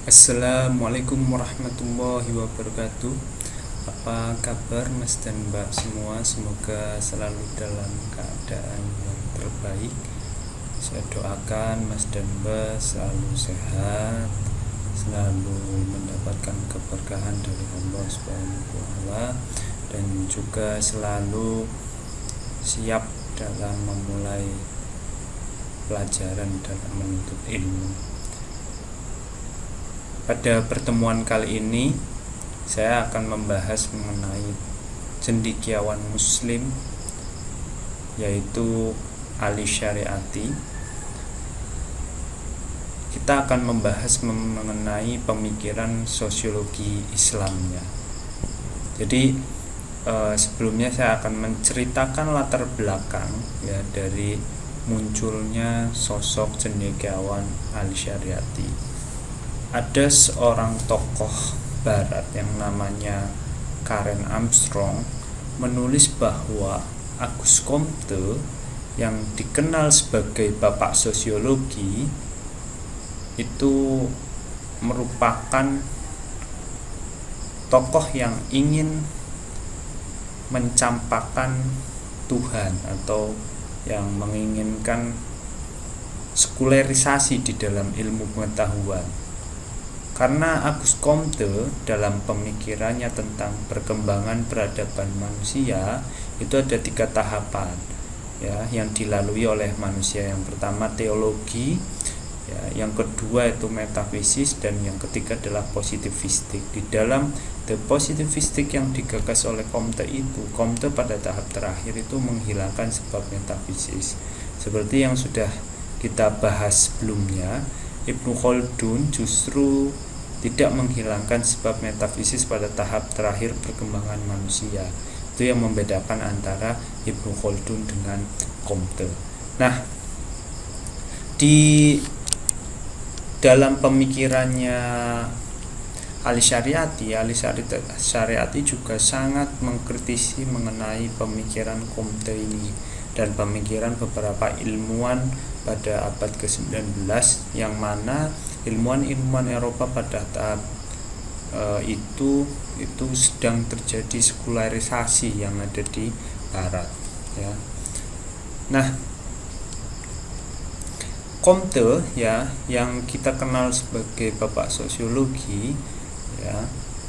Assalamualaikum warahmatullahi wabarakatuh. Apa kabar Mas dan Mbak semua? Semoga selalu dalam keadaan yang terbaik. Saya doakan Mas dan Mbak selalu sehat, selalu mendapatkan keberkahan dari Allah SWT, dan juga selalu siap dalam memulai pelajaran dalam menuntut ilmu. Pada pertemuan kali ini saya akan membahas mengenai cendekiawan muslim, yaitu Ali Syariati. Kita akan membahas mengenai pemikiran sosiologi Islamnya. Jadi sebelumnya saya akan menceritakan latar belakang ya dari munculnya sosok cendekiawan Ali Syariati. Ada seorang tokoh barat yang namanya Karen Armstrong menulis bahwa Auguste Comte yang dikenal sebagai bapak sosiologi itu merupakan tokoh yang ingin mencampakkan Tuhan atau yang menginginkan sekularisasi di dalam ilmu pengetahuan. Karena Auguste Comte dalam pemikirannya tentang perkembangan peradaban manusia itu ada 3 tahapan ya yang dilalui oleh manusia. Yang pertama teologi, ya, yang kedua itu metafisis, dan yang ketiga adalah positivistik. Di dalam the positivistik yang digagas oleh Comte itu, Comte pada tahap terakhir itu menghilangkan sebab metafisis. Seperti yang sudah kita bahas sebelumnya, Ibnu Khaldun justru tidak menghilangkan sebab metafisis pada tahap terakhir perkembangan manusia. Itu yang membedakan antara Ibnu Khaldun dengan Comte. Nah, di dalam pemikirannya Ali Syariati juga sangat mengkritisi mengenai pemikiran Comte ini dan pemikiran beberapa ilmuwan pada abad ke-19, yang mana ilmuwan Eropa pada tahap itu sedang terjadi sekularisasi yang ada di barat ya. Nah, Comte ya yang kita kenal sebagai bapak sosiologi ya,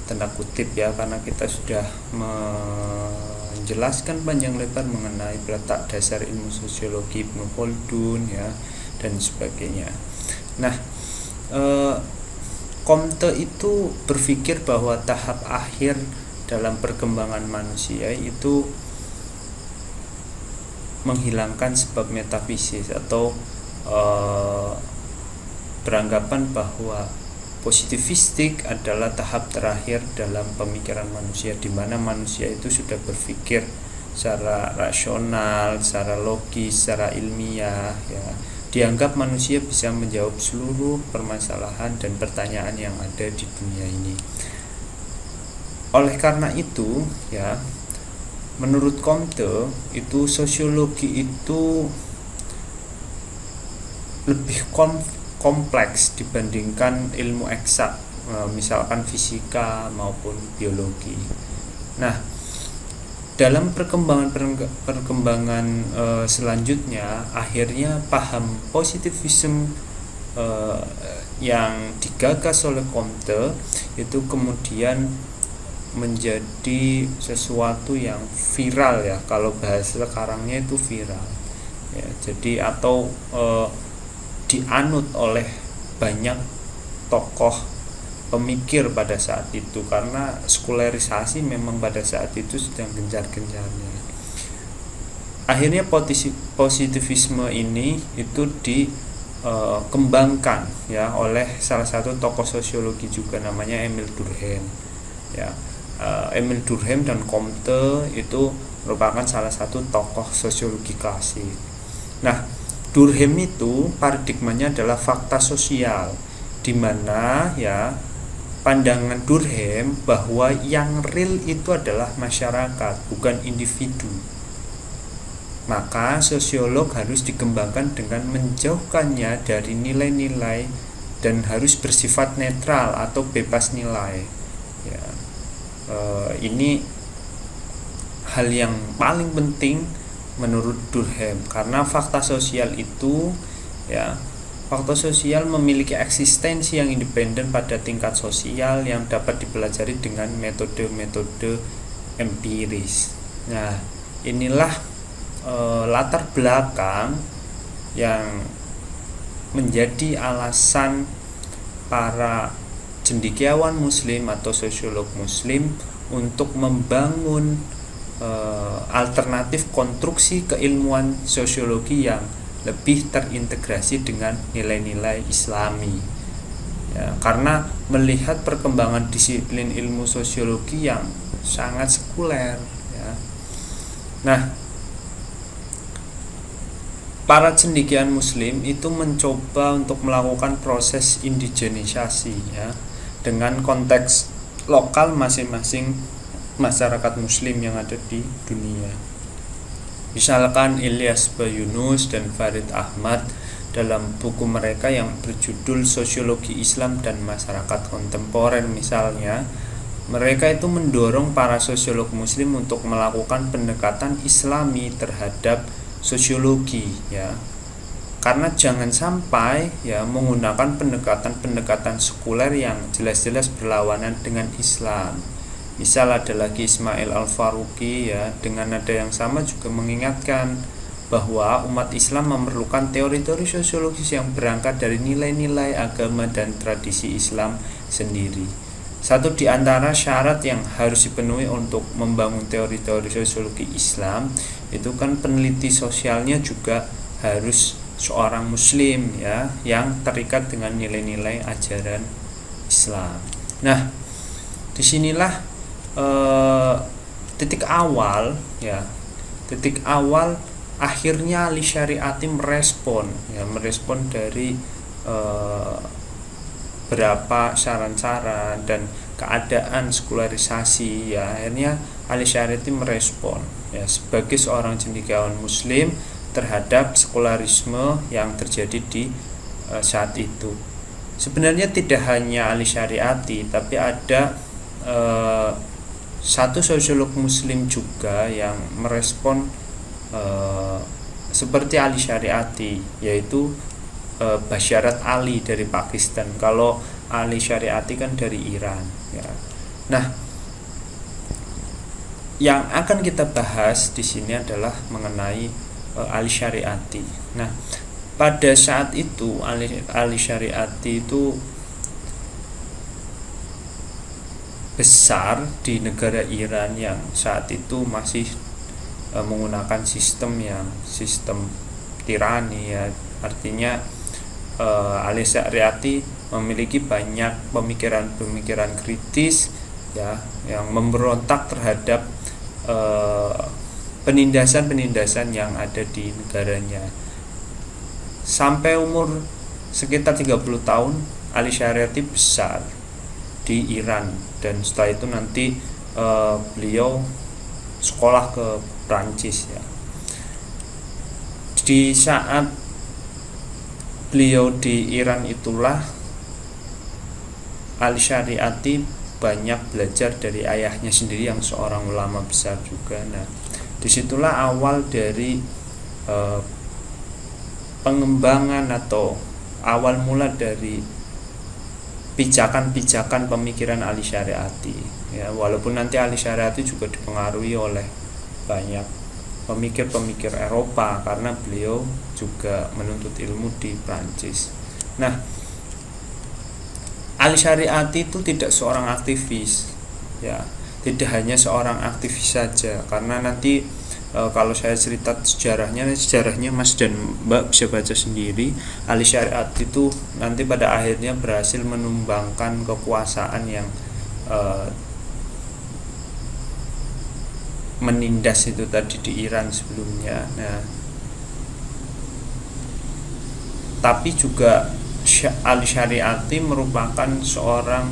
tanda kutip ya, karena kita sudah menjelaskan panjang lebar mengenai letak dasar ilmu sosiologi Ibnu Khaldun ya dan sebagainya. Nah, Comte itu berpikir bahwa tahap akhir dalam perkembangan manusia itu menghilangkan sebab metafisis atau beranggapan bahwa positivistik adalah tahap terakhir dalam pemikiran manusia, di mana manusia itu sudah berpikir secara rasional, secara logis, secara ilmiah ya. Dianggap manusia bisa menjawab seluruh permasalahan dan pertanyaan yang ada di dunia ini. Oleh karena itu ya, menurut Comte itu sosiologi itu lebih kompleks dibandingkan ilmu eksak, misalkan fisika maupun biologi. Nah, dalam perkembangan selanjutnya, akhirnya paham positivisme yang digagas oleh Comte itu kemudian menjadi sesuatu yang viral ya, kalau bahasa sekarangnya itu viral ya. Jadi atau dianut oleh banyak tokoh pemikir pada saat itu, karena sekularisasi memang pada saat itu sedang gencar-gencarnya. Akhirnya positivisme ini itu dikembangkan ya oleh salah satu tokoh sosiologi juga, namanya Emile Durkheim ya. Emile Durkheim dan Comte itu merupakan salah satu tokoh sosiologi klasik. Nah, Durkheim itu paradigmanya adalah fakta sosial, di mana ya pandangan Durkheim bahwa yang real itu adalah masyarakat, bukan individu. Maka sosiolog harus dikembangkan dengan menjauhkannya dari nilai-nilai dan harus bersifat netral atau bebas nilai. Ya, ini hal yang paling penting menurut Durkheim, karena fakta sosial itu, ya, fakta sosial memiliki eksistensi yang independen pada tingkat sosial yang dapat dipelajari dengan metode-metode empiris. Nah, inilah latar belakang yang menjadi alasan para cendekiawan muslim atau sosiolog muslim untuk membangun alternatif konstruksi keilmuan sosiologi yang lebih terintegrasi dengan nilai-nilai Islami. Ya, karena melihat perkembangan disiplin ilmu sosiologi yang sangat sekuler. Ya. Nah, para cendekiawan muslim itu mencoba untuk melakukan proses indigenisasi, ya, dengan konteks lokal masing-masing masyarakat muslim yang ada di dunia. Misalkan Ilyas Bayunus dan Farid Ahmad dalam buku mereka yang berjudul Sosiologi Islam dan Masyarakat Kontemporer misalnya, mereka itu mendorong para sosiolog muslim untuk melakukan pendekatan Islami terhadap sosiologi, ya. Karena jangan sampai, ya, menggunakan pendekatan sekuler yang jelas-jelas berlawanan dengan Islam. Misal ada lagi Ismail Al-Faruqi, ya, dengan nada yang sama juga mengingatkan bahwa umat Islam memerlukan teori-teori sosiologis yang berangkat dari nilai-nilai agama dan tradisi Islam sendiri. Satu di antara syarat yang harus dipenuhi untuk membangun teori-teori sosiologi Islam itu kan peneliti sosialnya juga harus seorang muslim, ya, yang terikat dengan nilai-nilai ajaran Islam. Nah, disinilah titik awal akhirnya Ali Syariati merespon dari berapa saran-saran dan keadaan sekularisasi, ya. Akhirnya Ali Syariati merespon, ya, sebagai seorang cendekiawan muslim terhadap sekularisme yang terjadi di saat itu. Sebenarnya tidak hanya Ali Syariati, tapi ada satu sosiolog muslim juga yang merespon seperti Ali Syariati, yaitu Basyarat Ali dari Pakistan. Kalau Ali Syariati kan dari Iran, ya. Nah, yang akan kita bahas di sini adalah mengenai Ali Syariati. Nah, pada saat itu Ali Syariati itu besar di negara Iran yang saat itu masih menggunakan sistem tirani, ya. Artinya Ali Syariati memiliki banyak pemikiran kritis, ya, yang memberontak terhadap penindasan yang ada di negaranya. Sampai umur sekitar 30 tahun Ali Syariati besar di Iran, dan setelah itu nanti beliau sekolah ke Prancis, ya. Di saat beliau di Iran itulah Ali Syariati banyak belajar dari ayahnya sendiri yang seorang ulama besar juga. Nah, disitulah awal dari pengembangan atau awal mula dari pijakan-pijakan pemikiran Ali Syariati, ya. Walaupun nanti Ali Syariati juga dipengaruhi oleh banyak pemikir-pemikir Eropa karena beliau juga menuntut ilmu di Prancis. Nah, Ali Syariati itu tidak seorang aktivis, ya, tidak hanya seorang aktivis saja, karena nanti kalau saya cerita sejarahnya Mas dan Mbak bisa baca sendiri. Ali Syariati itu nanti pada akhirnya berhasil menumbangkan kekuasaan yang menindas itu tadi di Iran sebelumnya. Nah, tapi juga Ali Syariati merupakan seorang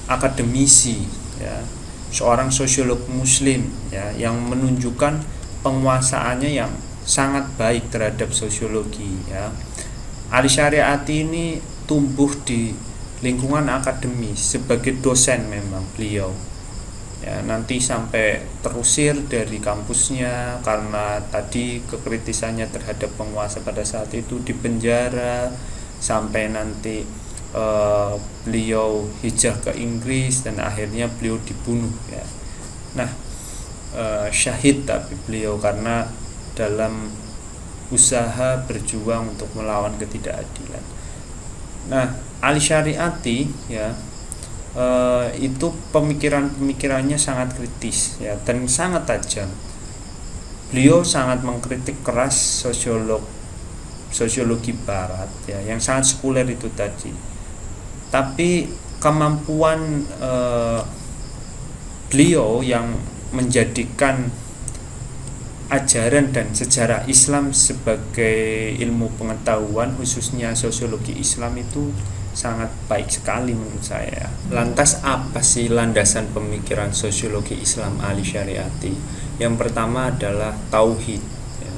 akademisi, ya, seorang sosiolog muslim, ya, yang menunjukkan penguasaannya yang sangat baik terhadap sosiologi, ya. Ali Syariati ini tumbuh di lingkungan akademis sebagai dosen memang beliau ya, nanti sampai terusir dari kampusnya karena tadi kekritisannya terhadap penguasa pada saat itu, di penjara sampai nanti beliau hijrah ke Inggris dan akhirnya beliau dibunuh ya. Nah, syahid tapi beliau karena dalam usaha berjuang untuk melawan ketidakadilan. Nah, Ali Syariati ya, itu pemikirannya sangat kritis ya dan sangat tajam. Beliau sangat mengkritik keras sosiologi barat ya, yang sangat sekuler itu tadi. Tapi kemampuan beliau yang menjadikan ajaran dan sejarah Islam sebagai ilmu pengetahuan, khususnya sosiologi Islam, itu sangat baik sekali menurut saya. Lantas apa sih landasan pemikiran sosiologi Islam Ali Syariati? Yang pertama adalah tauhid ya.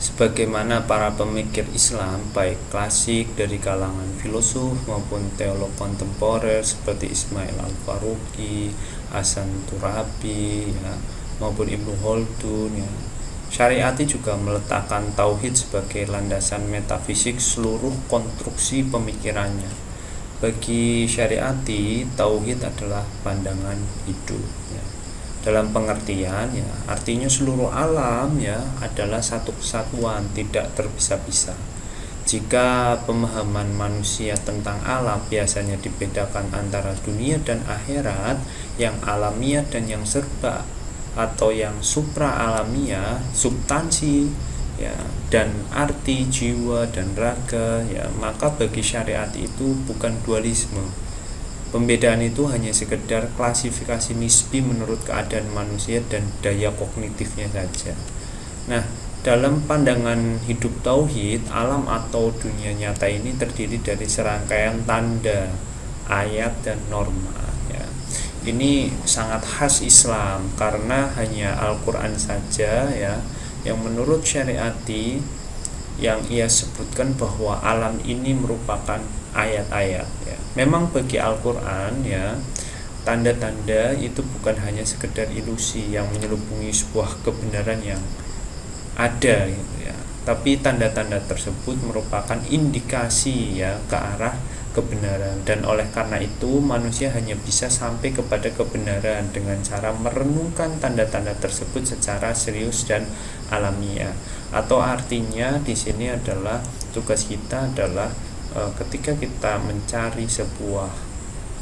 Sebagaimana para pemikir Islam baik klasik dari kalangan filosof maupun teolog kontemporer seperti Ismail Al-Faruqi, Hasan Turabi ya, maupun Ibnu Khaldun ya, Syariati juga meletakkan tauhid sebagai landasan metafisik seluruh konstruksi pemikirannya. Bagi Syariati, tauhid adalah pandangan hidup ya. Dalam pengertian ya, artinya seluruh alam ya adalah satu kesatuan, tidak terpisah-pisah. Jika pemahaman manusia tentang alam biasanya dibedakan antara dunia dan akhirat, yang alamiah dan yang serba atau yang supra alamiah, substansi ya, dan arti jiwa dan raga ya, maka bagi syariat itu bukan dualisme. Pembedaan itu hanya sekedar klasifikasi nisbi menurut keadaan manusia dan daya kognitifnya saja. Nah, dalam pandangan hidup tauhid, alam atau dunia nyata ini terdiri dari serangkaian tanda, ayat dan norma. Ini sangat khas Islam karena hanya Al-Quran saja ya yang menurut Syariati yang ia sebutkan bahwa alam ini merupakan ayat-ayat ya. Memang bagi Al-Quran ya, tanda-tanda itu bukan hanya sekedar ilusi yang menyelubungi sebuah kebenaran yang ada gitu ya. Tapi tanda-tanda tersebut merupakan indikasi ya ke arah kebenaran, dan oleh karena itu manusia hanya bisa sampai kepada kebenaran dengan cara merenungkan tanda-tanda tersebut secara serius dan alamiah. Atau artinya di sini adalah tugas kita adalah ketika kita mencari sebuah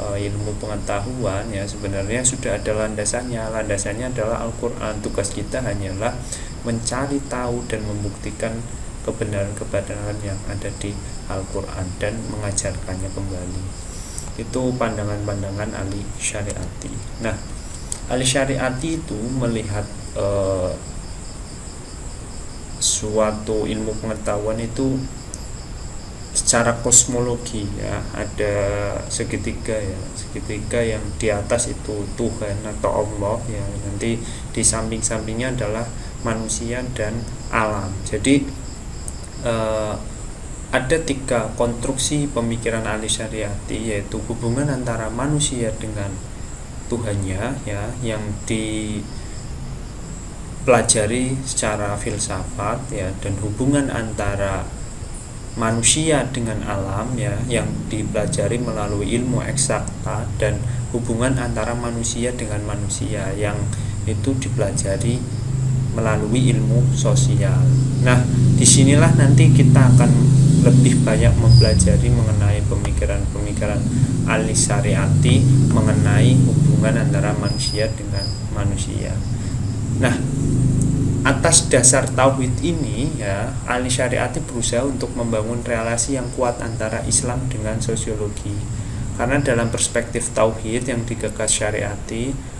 ilmu pengetahuan ya, sebenarnya sudah ada landasannya adalah Al-Quran. Tugas kita hanyalah mencari tahu dan membuktikan kebenaran-kebenaran yang ada di Al-Quran dan mengajarkannya kembali. Itu pandangan-pandangan Ali Syariati. Nah, Ali Syariati itu melihat suatu ilmu pengetahuan itu secara kosmologi ya, ada segitiga yang di atas itu Tuhan atau Allah ya, nanti di samping-sampingnya adalah manusia dan alam. Jadi ada 3 konstruksi pemikiran Ali Syariati, yaitu hubungan antara manusia dengan Tuhannya ya, yang dipelajari secara filsafat ya, dan hubungan antara manusia dengan alam ya, yang dipelajari melalui ilmu eksakta, dan hubungan antara manusia dengan manusia yang itu dipelajari melalui ilmu sosial. Nah, disinilah nanti kita akan lebih banyak mempelajari mengenai pemikiran-pemikiran Ali Syariati mengenai hubungan antara manusia dengan manusia. Nah, atas dasar tauhid ini ya, Ali Syariati berusaha untuk membangun relasi yang kuat antara Islam dengan sosiologi. Karena dalam perspektif tauhid yang digagas Syariati,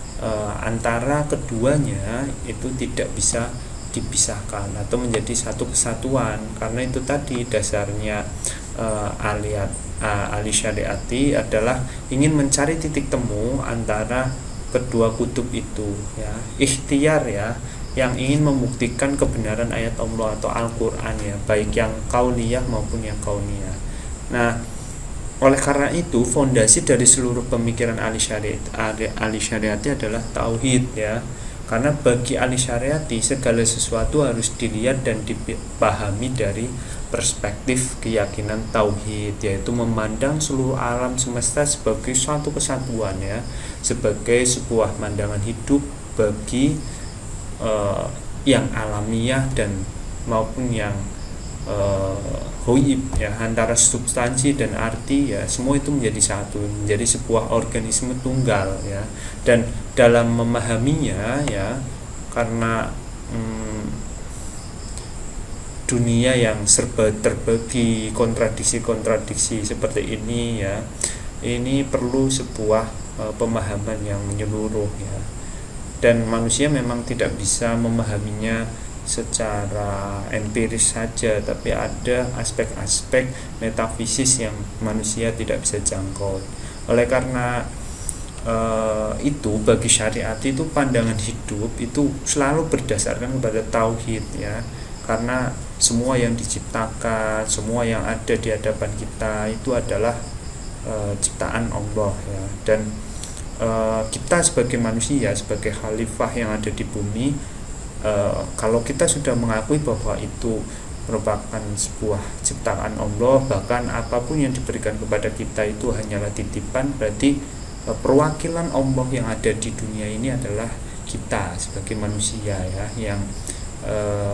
antara keduanya itu tidak bisa dipisahkan atau menjadi satu kesatuan, karena itu tadi dasarnya Ali Syariati adalah ingin mencari titik temu antara kedua kutub itu ya, ikhtiar ya, yang ingin membuktikan kebenaran ayat Allah atau Al-Quran ya, baik yang kauniyah maupun yang kauniyah. Nah, Oleh karena itu, fondasi dari seluruh pemikiran ahli syariati adalah tauhid ya. Karena bagi ahli syariati segala sesuatu harus dilihat dan dipahami dari perspektif keyakinan tauhid, yaitu memandang seluruh alam semesta sebagai suatu kesatuan ya, sebagai sebuah pandangan hidup bagi yang alamiah dan maupun yang hoib ya, antara substansi dan arti ya, semua itu menjadi satu, menjadi sebuah organisme tunggal ya. Dan dalam memahaminya ya, karena dunia yang serba terbagi, kontradiksi-kontradiksi seperti ini ya, ini perlu sebuah pemahaman yang menyeluruh ya. Dan manusia memang tidak bisa memahaminya secara empiris saja, tapi ada aspek-aspek metafisis yang manusia tidak bisa jangkau. Oleh karena itu, bagi syariat itu pandangan hidup itu selalu berdasarkan kepada tauhid ya, karena semua yang diciptakan, semua yang ada di hadapan kita itu adalah ciptaan Allah ya. Dan kita sebagai manusia, sebagai khalifah yang ada di bumi, kalau kita sudah mengakui bahwa itu merupakan sebuah ciptaan Allah, bahkan apapun yang diberikan kepada kita itu hanyalah titipan, berarti perwakilan Allah yang ada di dunia ini adalah kita sebagai manusia ya, yang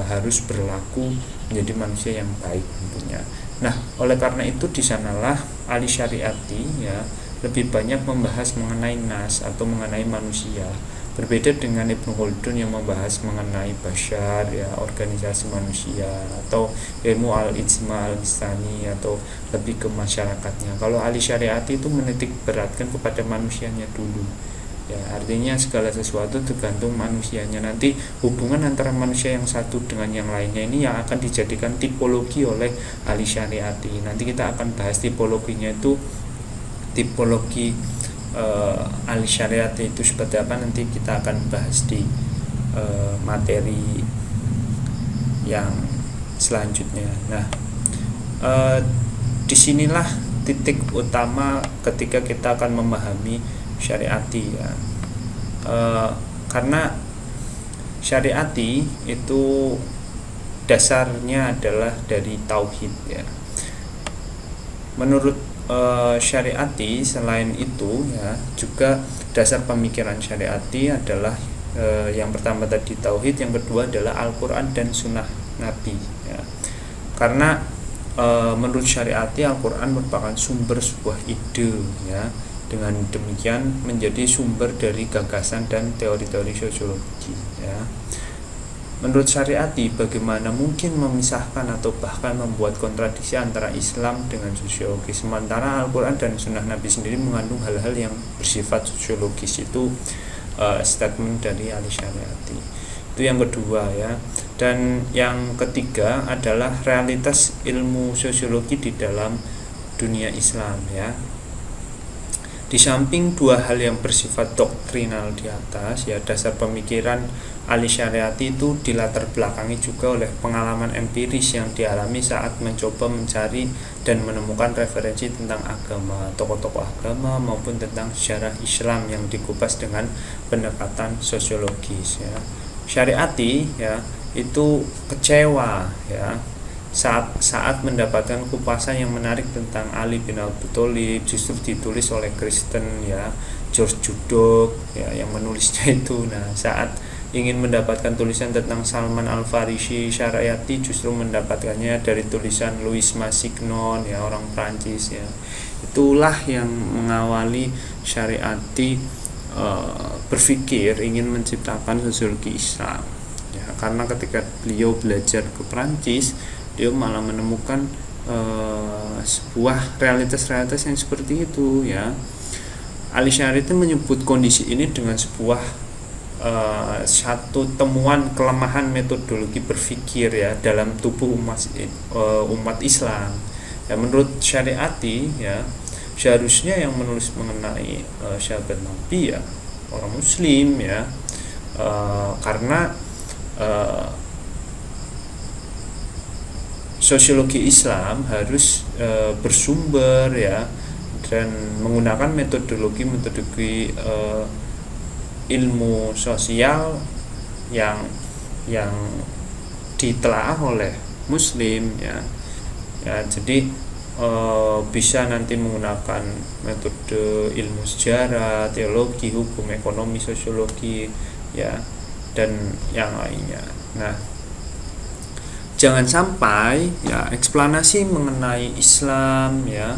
harus berlaku menjadi manusia yang baik tentunya. Nah, oleh karena itu di sanalah ahli syariati ya lebih banyak membahas mengenai nas atau mengenai manusia. Berbeda dengan Ibnu Khaldun yang membahas mengenai bashar ya, organisasi manusia, atau ilmu al-ijma al-istani, atau lebih ke masyarakatnya. Kalau ahli syariati itu menitik beratkan kepada manusianya dulu ya, artinya segala sesuatu tergantung manusianya. Nanti hubungan antara manusia yang satu dengan yang lainnya ini yang akan dijadikan tipologi oleh ahli syariati. Nanti kita akan bahas tipologinya itu, tipologi ahli syariat itu seperti apa, nanti kita akan bahas di materi yang selanjutnya. Nah, disinilah titik utama ketika kita akan memahami syariati ya, karena syariati itu dasarnya adalah dari tauhid ya. Menurut syariati selain itu ya, juga dasar pemikiran syariati adalah yang pertama tadi tauhid, yang kedua adalah Al-Quran dan Sunnah Nabi ya. Karena menurut syariati Al-Quran merupakan sumber sebuah ide ya, dengan demikian menjadi sumber dari gagasan dan teori-teori sosiologi ya. Menurut syariati, bagaimana mungkin memisahkan atau bahkan membuat kontradiksi antara Islam dengan sosiologi, sementara Al-Quran dan Sunnah Nabi sendiri mengandung hal-hal yang bersifat sosiologis. Itu statement dari ahli syariati. Itu yang kedua ya. Dan yang ketiga adalah realitas ilmu sosiologi di dalam dunia Islam ya. Di samping dua hal yang bersifat doktrinal di atas ya, dasar pemikiran ahli syariati itu dilatar belakangi juga oleh pengalaman empiris yang dialami saat mencoba mencari dan menemukan referensi tentang agama, tokoh-tokoh agama maupun tentang sejarah Islam yang dikupas dengan pendekatan sosiologis ya. Syariati ya itu kecewa ya saat mendapatkan kupasan yang menarik tentang Ali bin Abi Thalib justru ditulis oleh Kristen ya, George Judok ya yang menulisnya itu. Nah, saat ingin mendapatkan tulisan tentang Salman Al-Farisi, syariati justru mendapatkannya dari tulisan Louis Massignon ya, orang Prancis ya. Itulah yang mengawali syariati berpikir ingin menciptakan sosiologi Islam ya, karena ketika beliau belajar ke Prancis, dia malah menemukan sebuah realitas-realitas yang seperti itu ya. Ali Syariti menyebut kondisi ini dengan sebuah satu temuan kelemahan metodologi berpikir ya dalam tubuh umat Islam ya. Menurut syariati ya, seharusnya yang menulis mengenai sahabat Nabi ya orang Muslim ya, karena sosiologi Islam harus bersumber ya dan menggunakan metodologi ilmu sosial yang ditelaah oleh Muslim ya. Jadi bisa nanti menggunakan metode ilmu sejarah, teologi, hukum, ekonomi, sosiologi ya, dan yang lainnya. Nah, jangan sampai ya eksplanasi mengenai Islam ya,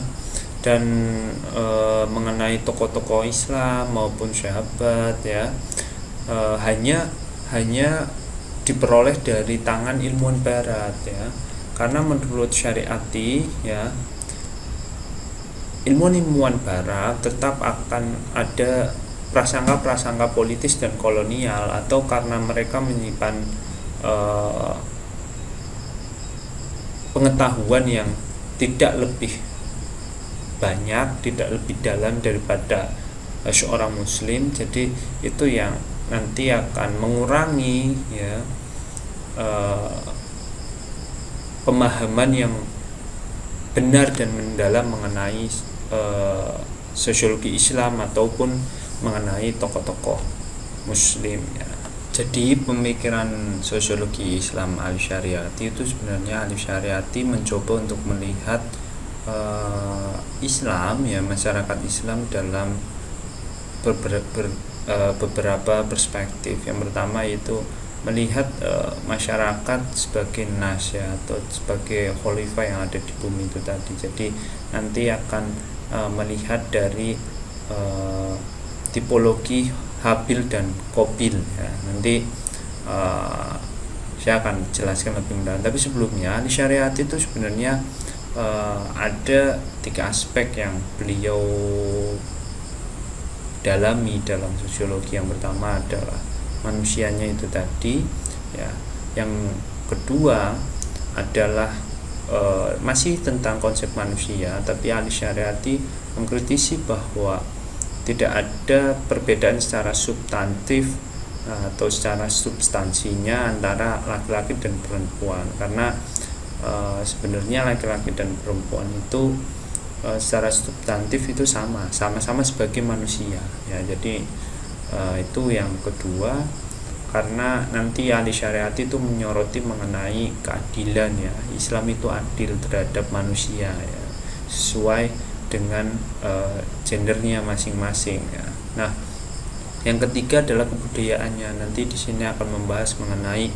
dan mengenai tokoh-tokoh Islam maupun sahabat ya hanya diperoleh dari tangan ilmuwan barat ya. Karena menurut Syariati ya, ilmuwan barat tetap akan ada prasangka-prasangka politis dan kolonial, atau karena mereka menyimpan pengetahuan yang tidak lebih banyak, tidak lebih dalam daripada seorang muslim. Jadi itu yang nanti akan mengurangi ya pemahaman yang benar dan mendalam mengenai sosiologi Islam ataupun mengenai tokoh-tokoh muslim ya. Jadi pemikiran sosiologi Islam Al-Syariati itu sebenarnya Al-Syariati mencoba untuk melihat Islam ya, masyarakat Islam dalam beberapa perspektif. Yang pertama itu melihat masyarakat sebagai nas ya, atau sebagai khalifah yang ada di bumi itu tadi. Jadi nanti akan melihat dari tipologi Habil dan Qabil ya. Nanti saya akan jelaskan lebih mendalam. Tapi sebelumnya Syariat itu sebenarnya ada 3 aspek yang beliau dalami dalam sosiologi. Yang pertama adalah manusianya itu tadi ya. Yang kedua adalah masih tentang konsep manusia, tapi Al-Syariati mengkritisi bahwa tidak ada perbedaan secara substantif atau secara substansinya antara laki-laki dan perempuan, karena sebenarnya laki-laki dan perempuan itu secara substantif itu sama-sama sebagai manusia ya. Jadi itu yang kedua, karena nanti ahli syariat itu menyoroti mengenai keadilan ya. Islam itu adil terhadap manusia ya, sesuai dengan gendernya masing-masing ya. Nah, yang ketiga adalah kebudayaannya. Nanti di sini akan membahas mengenai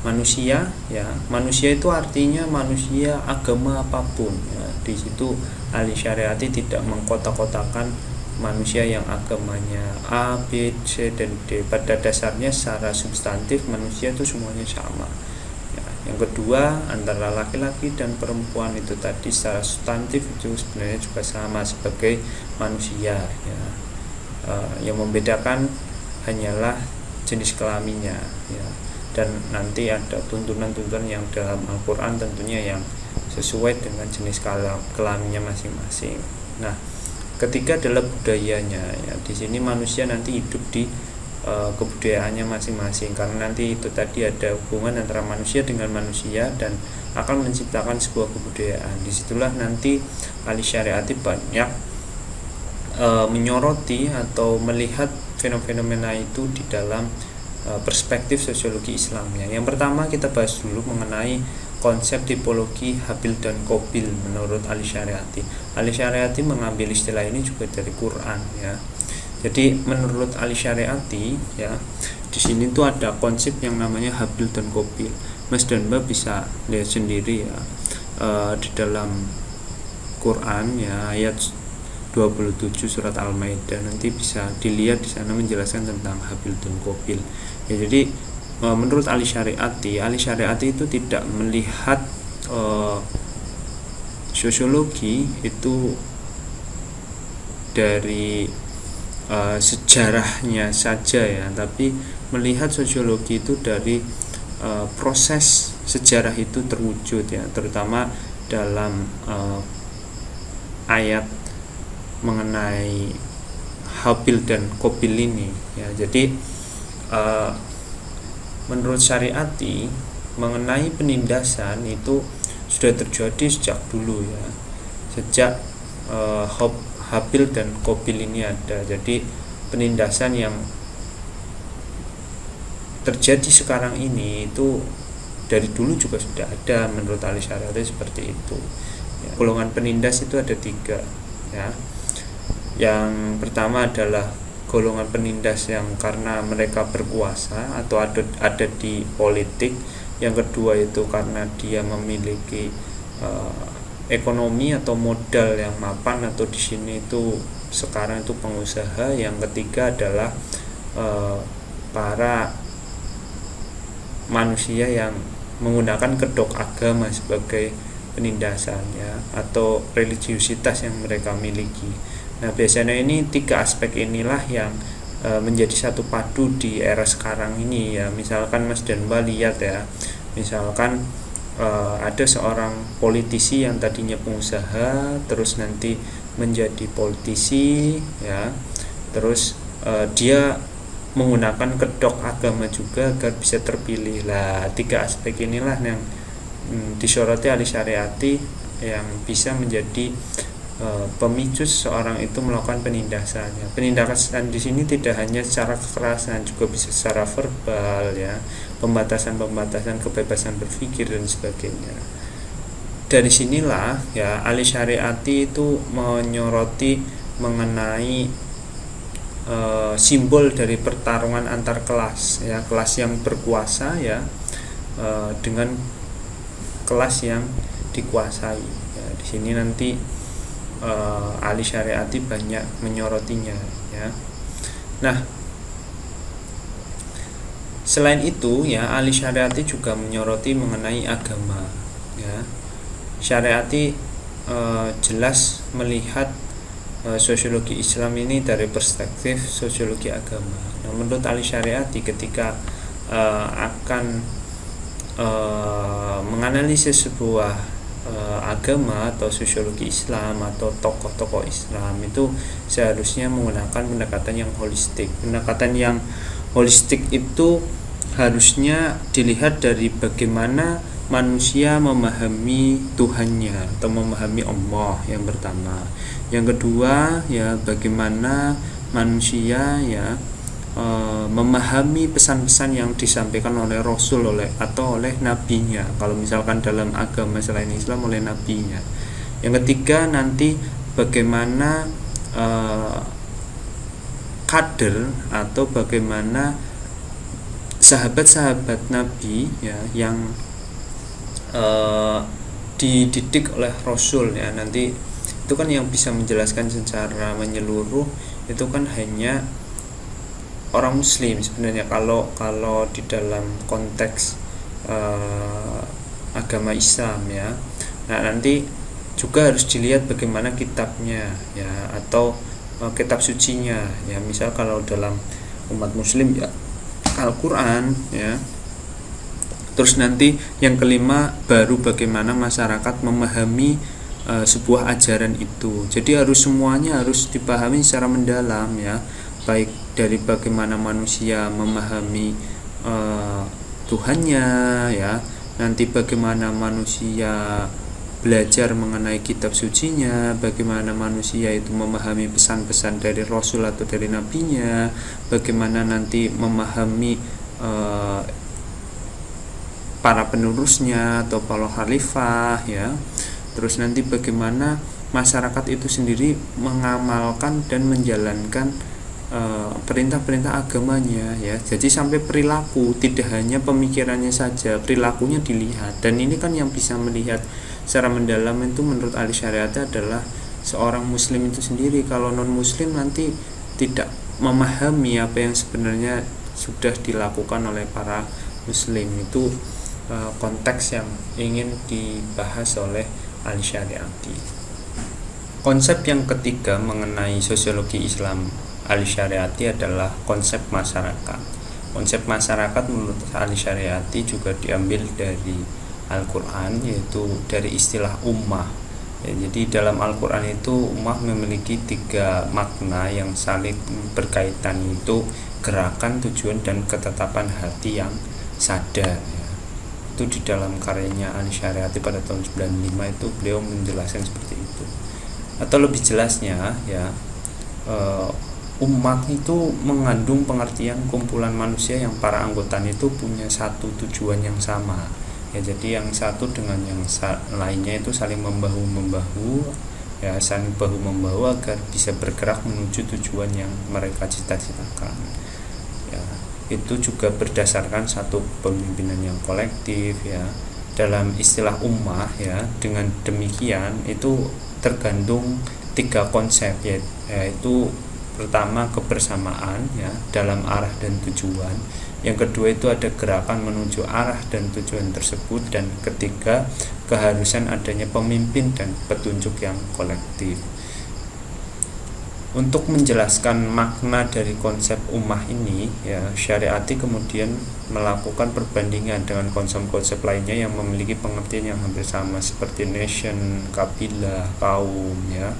manusia ya. Manusia itu artinya manusia agama apapun ya. Di situ ahli syariati tidak mengkotak-kotakan manusia yang agamanya A, B, C, dan D. Pada dasarnya secara substantif manusia itu semuanya sama ya. Yang kedua, antara laki-laki dan perempuan itu tadi secara substantif itu sebenarnya juga sama sebagai manusia ya. Yang membedakan hanyalah jenis kelaminnya ya. Dan nanti ada tuntunan-tuntunan yang dalam Al-Quran tentunya yang sesuai dengan jenis kelaminnya masing-masing. Nah, ketiga adalah budayanya ya. Di sini manusia nanti hidup di kebudayaannya masing-masing, karena nanti itu tadi ada hubungan antara manusia dengan manusia dan akan menciptakan sebuah kebudayaan. Disitulah nanti ahli syariati banyak menyoroti atau melihat fenomena itu di dalam perspektif sosiologi Islamnya. Yang pertama kita bahas dulu mengenai konsep tipologi Habil dan Qabil menurut ahli syariati. Ahli syariati mengambil istilah ini juga dari Quran ya. Jadi menurut ahli syariati ya, di sini tuh ada konsep yang namanya Habil dan Qabil. Mas dan Mbak bisa lihat sendiri ya di dalam Quran ya, ayat 27 surat Al-Maidah, nanti bisa dilihat di sana menjelaskan tentang Habil dan Qabil. Ya, jadi menurut ahli syariati itu tidak melihat sosiologi itu dari sejarahnya saja ya, tapi melihat sosiologi itu dari proses sejarah itu terwujud ya, terutama dalam ayat mengenai Habil dan Qabil ini ya. Jadi menurut syariati mengenai penindasan itu sudah terjadi sejak dulu ya, sejak Habil dan Qabil ini ada. Jadi penindasan yang terjadi sekarang ini itu dari dulu juga sudah ada menurut ahli syariat seperti itu ya. Golongan penindas itu ada 3 ya. Yang pertama adalah golongan penindas yang karena mereka berkuasa atau ada di politik. Yang kedua itu karena dia memiliki ekonomi atau modal yang mapan, atau di sini itu sekarang itu pengusaha. Yang ketiga adalah para manusia yang menggunakan kedok agama sebagai penindasannya atau religiusitas yang mereka miliki. Nah, biasanya ini 3 aspek inilah yang menjadi satu padu di era sekarang ini ya. Misalkan Mas Danwa lihat ya, misalkan ada seorang politisi yang tadinya pengusaha terus nanti menjadi politisi ya, terus dia menggunakan kedok agama juga agar bisa terpilih. Lah 3 aspek inilah yang disoroti ahli syariati yang bisa menjadi pemicu seorang itu melakukan penindasannya. Penindasan di sini tidak hanya secara kekerasan, juga bisa secara verbal ya, pembatasan kebebasan berpikir dan sebagainya. Dari sinilah ya ahli syariati itu menyoroti mengenai simbol dari pertarungan antar kelas ya, kelas yang berkuasa ya dengan kelas yang dikuasai ya. Di sini nanti ahli syariati banyak menyorotinya ya. Nah, selain itu ya ahli syariati juga menyoroti mengenai agama ya. Syariati jelas melihat sosiologi Islam ini dari perspektif sosiologi agama. Nah, menurut ahli syariati ketika akan menganalisis sebuah agama atau sosiologi Islam atau tokoh-tokoh Islam, itu seharusnya menggunakan pendekatan yang holistik. Pendekatan yang holistik itu harusnya dilihat dari bagaimana manusia memahami Tuhannya atau memahami Allah yang pertama. Yang kedua ya, bagaimana manusia ya memahami pesan-pesan yang disampaikan oleh Rasul atau oleh nabinya. Kalau misalkan dalam agama selain Islam oleh nabinya. Yang ketiga nanti bagaimana kader atau bagaimana sahabat-sahabat Nabi ya yang dididik oleh Rasul ya. Nanti itu kan yang bisa menjelaskan secara menyeluruh itu kan hanya orang Muslim sebenarnya. Kalau di dalam konteks agama Islam ya. Nah, nanti juga harus dilihat bagaimana kitabnya ya, atau kitab sucinya ya. Misal kalau dalam umat Muslim ya Al-Quran ya. Terus nanti yang kelima baru bagaimana masyarakat memahami sebuah ajaran itu. Jadi semuanya harus dipahami secara mendalam ya, baik dari bagaimana manusia memahami Tuhannya ya, nanti bagaimana manusia belajar mengenai kitab sucinya, bagaimana manusia itu memahami pesan-pesan dari Rasul atau dari nabinya, bagaimana nanti memahami para penerusnya atau para khalifah ya. Terus nanti bagaimana masyarakat itu sendiri mengamalkan dan menjalankan perintah-perintah agamanya ya. Jadi sampai perilaku, tidak hanya pemikirannya saja, perilakunya dilihat. Dan ini kan yang bisa melihat secara mendalam itu menurut ahli syariat adalah seorang muslim itu sendiri. Kalau non muslim nanti tidak memahami apa yang sebenarnya sudah dilakukan oleh para muslim. Itu konteks yang ingin dibahas oleh ahli syariati. Konsep yang ketiga mengenai sosiologi Islam ahli syariati adalah konsep masyarakat. Konsep masyarakat menurut ahli syariati juga diambil dari Al-Quran, yaitu dari istilah ummah ya. Jadi dalam Al-Quran itu ummah memiliki 3 makna yang saling berkaitan, itu gerakan, tujuan, dan ketetapan hati yang sadar ya. Itu di dalam karyanya ahli syariati pada tahun 95 itu beliau menjelaskan seperti itu. Atau lebih jelasnya ya, umat itu mengandung pengertian kumpulan manusia yang para anggotanya itu punya satu tujuan yang sama ya. Jadi yang satu dengan yang lainnya itu saling membahu-membahu ya, saling bahu-membahu agar bisa bergerak menuju tujuan yang mereka cita-citakan ya. Itu juga berdasarkan satu pemimpinan yang kolektif ya, dalam istilah ummah ya. Dengan demikian itu tergantung 3 konsep yaitu pertama kebersamaan ya dalam arah dan tujuan, yang kedua itu ada gerakan menuju arah dan tujuan tersebut, dan ketiga keharusan adanya pemimpin dan petunjuk yang kolektif. Untuk menjelaskan makna dari konsep ummah ini ya, Syariati kemudian melakukan perbandingan dengan konsep-konsep lainnya yang memiliki pengertian yang hampir sama seperti nation, kabilah, kaum ya,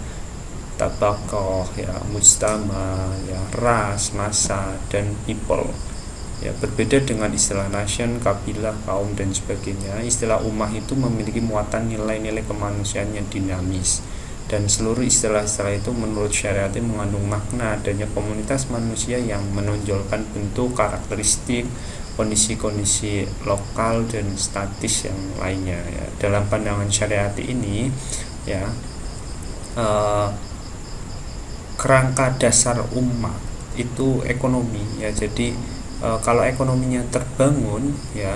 tabakoh ya, mujtama ya, ras, massa, dan people ya. Berbeda dengan istilah nation, kabilah, kaum, dan sebagainya, istilah ummah itu memiliki muatan nilai-nilai kemanusiaan yang dinamis, dan seluruh istilah-istilah itu menurut syariat mengandung makna adanya komunitas manusia yang menonjolkan bentuk, karakteristik, kondisi-kondisi lokal dan statis yang lainnya ya. Dalam pandangan syariat ini ya, kerangka dasar umat itu ekonomi ya. Jadi kalau ekonominya terbangun ya,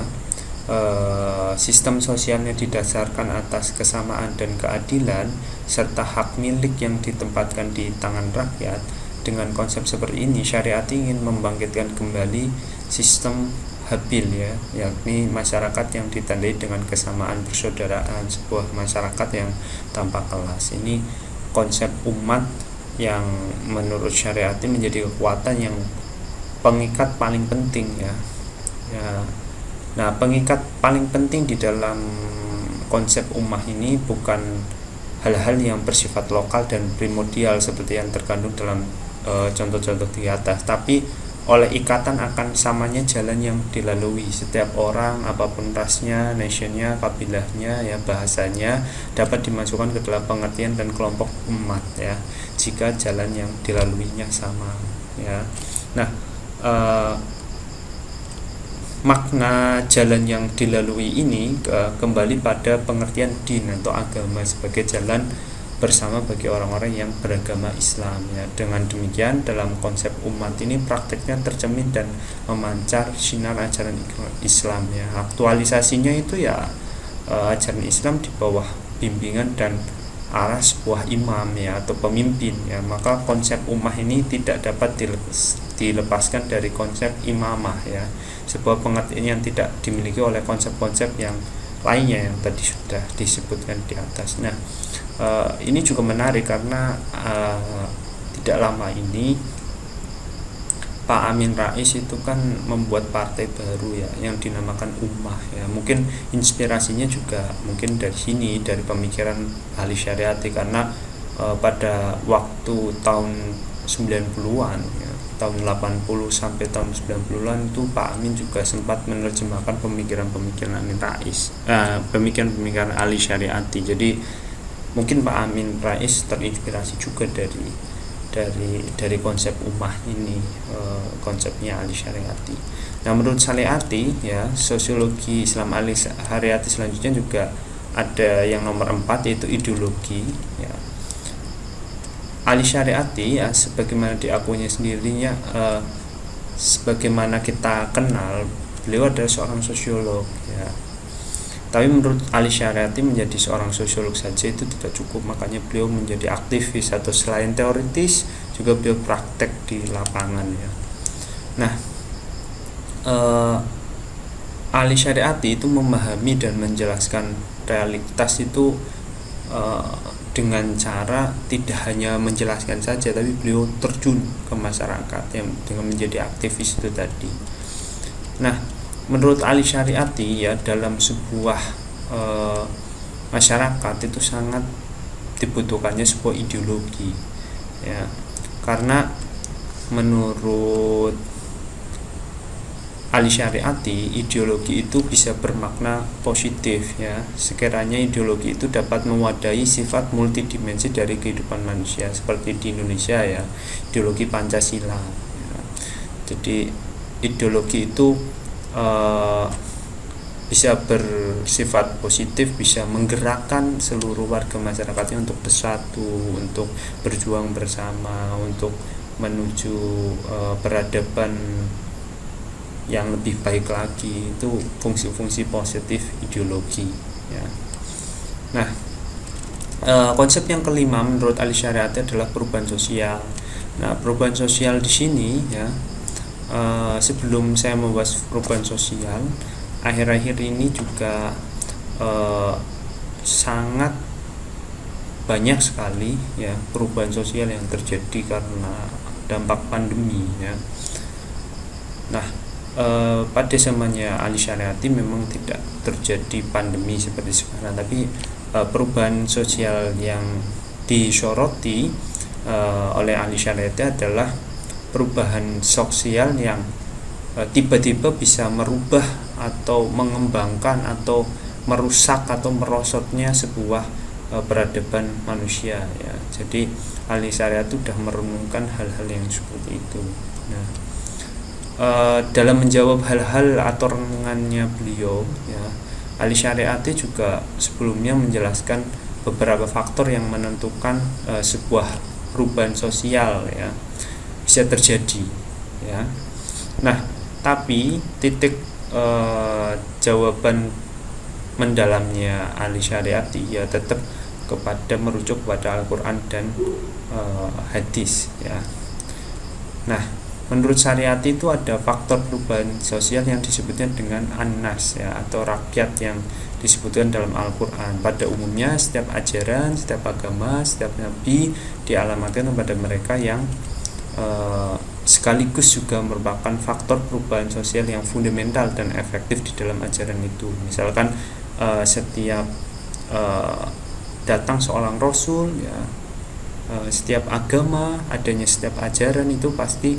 sistem sosialnya didasarkan atas kesamaan dan keadilan serta hak milik yang ditempatkan di tangan rakyat. Dengan konsep seperti ini, syariat ingin membangkitkan kembali sistem habil ya, yakni masyarakat yang ditandai dengan kesamaan persaudaraan, sebuah masyarakat yang tanpa kelas. Ini konsep umat yang menurut syariat menjadi kekuatan yang pengikat paling penting ya. Nah, pengikat paling penting di dalam konsep ummah ini bukan hal-hal yang bersifat lokal dan primordial seperti yang terkandung dalam contoh-contoh di atas, tapi oleh ikatan akan samanya jalan yang dilalui. Setiap orang, apapun rasnya, nationnya, kabilahnya ya, bahasanya, dapat dimasukkan ke dalam pengertian dan kelompok umat ya, jika jalan yang dilaluinya sama ya. Nah, makna jalan yang dilalui ini kembali pada pengertian din atau agama sebagai jalan bersama bagi orang-orang yang beragama Islam ya. Dengan demikian dalam konsep umat ini prakteknya tercermin dan memancar sinar ajaran Islam ya. Aktualisasinya itu ya, ajaran Islam di bawah bimbingan dan arah sebuah imam ya, atau pemimpin ya. Maka konsep ummah ini tidak dapat dilepaskan dari konsep imamah ya, sebuah pengertian yang tidak dimiliki oleh konsep-konsep yang lainnya yang tadi sudah disebutkan di atas. Nah, ini juga menarik karena tidak lama ini Pak Amin Rais itu kan membuat partai baru ya, yang dinamakan Ummah ya. Mungkin inspirasinya juga mungkin dari sini, dari pemikiran ahli syariati, karena pada waktu tahun 90-an ya, tahun 80 sampai tahun 90-an itu Pak Amin juga sempat menerjemahkan pemikiran-pemikiran Amin Rais, pemikiran-pemikiran ahli syariati. Jadi mungkin Pak Amin Rais terinspirasi juga dari konsep ummah ini, konsepnya ahli syariati. Nah, menurut syariati ya, sosiologi Islam ahli syariati selanjutnya juga ada yang nomor 4, yaitu ideologi ya. Ahli syariati ya, sebagaimana diakuinya sendirinya, sebagaimana kita kenal, beliau adalah seorang sosiolog ya. Tapi menurut ahli syariati menjadi seorang sosiolog saja itu tidak cukup, makanya beliau menjadi aktivis, atau selain teoritis juga beliau praktek di lapangan ya. Nah, ahli syariati itu memahami dan menjelaskan realitas itu dengan cara tidak hanya menjelaskan saja, tapi beliau terjun ke masyarakat yang dengan menjadi aktivis itu tadi. Nah, menurut ahli syariati ya, dalam sebuah masyarakat itu sangat dibutuhkannya sebuah ideologi ya, karena menurut al-Syariati, ideologi itu bisa bermakna positif ya, sekiranya ideologi itu dapat mewadahi sifat multidimensi dari kehidupan manusia seperti di Indonesia ya, ideologi Pancasila ya. Jadi ideologi itu bisa bersifat positif, bisa menggerakkan seluruh warga masyarakatnya untuk bersatu, untuk berjuang bersama, untuk menuju peradaban yang lebih baik lagi. Itu fungsi-fungsi positif ideologi ya. Nah, konsep yang kelima menurut al-Syariati adalah perubahan sosial. Nah, perubahan sosial di sini ya, sebelum saya membahas perubahan sosial, akhir-akhir ini juga sangat banyak sekali ya perubahan sosial yang terjadi karena dampak pandemi ya. Nah, pada zamannya al-Syariati memang tidak terjadi pandemi seperti sekarang, tapi perubahan sosial yang disoroti oleh al-Syariati adalah perubahan sosial yang tiba-tiba bisa merubah atau mengembangkan atau merusak atau merosotnya sebuah peradaban manusia ya. Jadi al-Syariati sudah merenungkan hal-hal yang seperti itu. Nah, dalam menjawab hal-hal atau renungannya beliau ya, al-Syariati juga sebelumnya menjelaskan beberapa faktor yang menentukan sebuah perubahan sosial ya bisa terjadi ya. Nah, tapi titik jawaban mendalamnya al-Syariati ya tetap kepada merujuk kepada Al-Quran dan hadis ya. Nah, menurut Syariati itu ada faktor perubahan sosial yang disebutnya dengan an-nas ya, atau rakyat yang disebutkan dalam Al-Quran. Pada umumnya setiap ajaran, setiap agama, setiap nabi dialamatkan kepada mereka yang sekaligus juga merupakan faktor perubahan sosial yang fundamental dan efektif di dalam ajaran itu. Misalkan setiap datang seorang rasul ya, setiap agama, adanya setiap ajaran itu pasti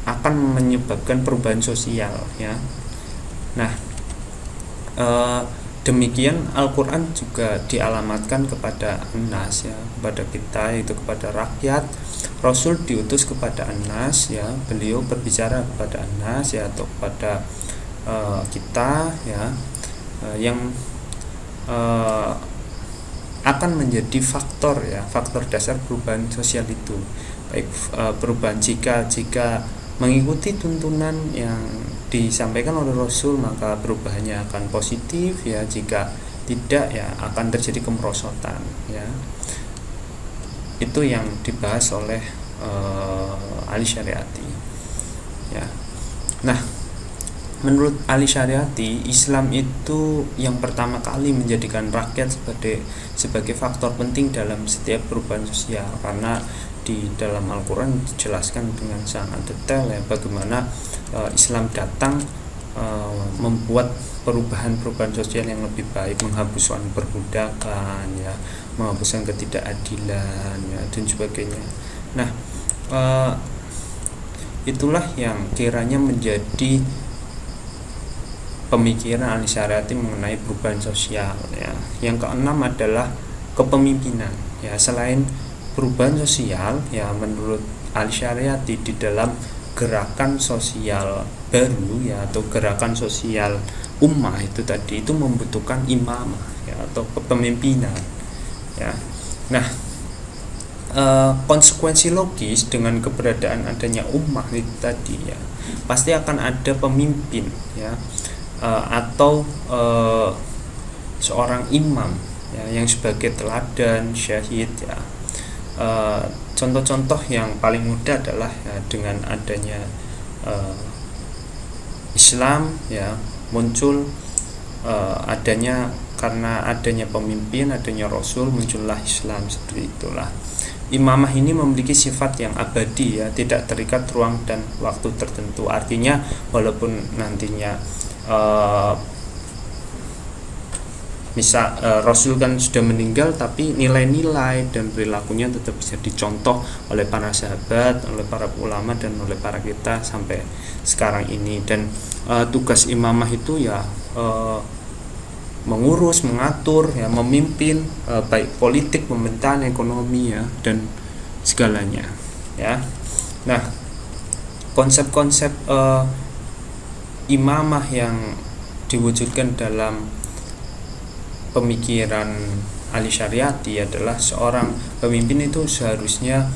akan menyebabkan perubahan sosial ya. Nah, demikian Al-Quran juga dialamatkan kepada An-Nas ya, kepada kita, itu kepada rakyat. Rasul diutus kepada An-Nas ya, beliau berbicara kepada An-Nas ya, atau kepada kita ya, yang akan menjadi faktor ya, faktor dasar perubahan sosial itu. Baik perubahan jika mengikuti tuntunan yang disampaikan oleh Rasul, maka perubahannya akan positif ya, jika tidak ya akan terjadi kemerosotan ya. Itu yang dibahas oleh al-Syariati ya. Nah, menurut al-Syariati, Islam itu yang pertama kali menjadikan rakyat sebagai faktor penting dalam setiap perubahan sosial, karena di dalam Al-Quran dijelaskan dengan sangat detail ya bagaimana Islam datang membuat perubahan sosial yang lebih baik, menghapuskan perbudakan ya, menghapuskan ketidakadilan ya, dan sebagainya. Nah, itulah yang kiranya menjadi pemikiran al-Syariati mengenai perubahan sosial ya. Yang keenam adalah kepemimpinan ya. Selain perubahan sosial ya, menurut al-Syariati di dalam gerakan sosial baru ya, atau gerakan sosial ummah itu tadi itu membutuhkan imamah ya, atau kepemimpinan ya. Nah, konsekuensi logis dengan keberadaan adanya ummah itu tadi ya, pasti akan ada pemimpin ya, atau seorang imam ya, yang sebagai teladan, syahid ya. Contoh-contoh yang paling mudah adalah ya, dengan adanya Islam ya muncul, karena adanya pemimpin, adanya Rasul, muncullah Islam. Seperti itulah. Imamah ini memiliki sifat yang abadi ya, tidak terikat ruang dan waktu tertentu. Artinya walaupun nantinya Rasul kan sudah meninggal, tapi nilai-nilai dan perilakunya tetap bisa dicontoh oleh para sahabat, oleh para ulama, dan oleh para kita sampai sekarang ini. Dan tugas imamah itu ya mengurus, mengatur, ya memimpin, baik politik, pemerintahan, ekonomi, ya, dan segalanya, ya. Nah, konsep-konsep imamah yang diwujudkan dalam pemikiran Ali Syariati adalah seorang pemimpin itu seharusnya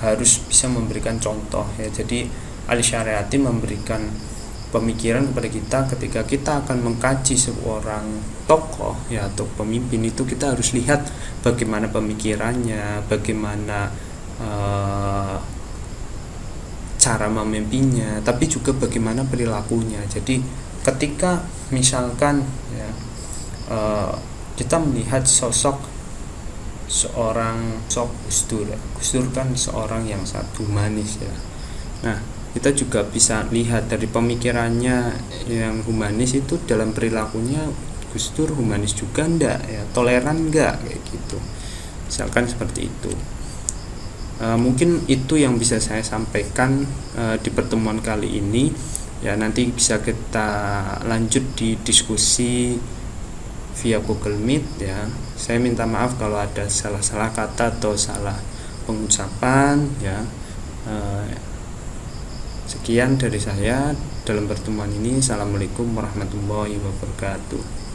harus bisa memberikan contoh, ya. Jadi Ali Syariati memberikan pemikiran kepada kita ketika kita akan mengkaji seorang tokoh, ya, atau pemimpin, itu kita harus lihat bagaimana pemikirannya, bagaimana cara memimpinnya, tapi juga bagaimana perilakunya. Jadi ketika misalkan, ya, kita melihat sosok Gus Dur, Gus Dur kan seorang yang sangat humanis, ya. Nah, kita juga bisa lihat dari pemikirannya yang humanis itu dalam perilakunya Gus Dur humanis juga enggak, ya, toleran enggak, kayak gitu. Misalkan seperti itu. Mungkin itu yang bisa saya sampaikan di pertemuan kali ini, ya. Nanti bisa kita lanjut di diskusi via Google Meet, ya. Saya minta maaf kalau ada salah-salah kata atau salah pengucapan, ya. Sekian dari saya dalam pertemuan ini. Assalamualaikum warahmatullahi wabarakatuh.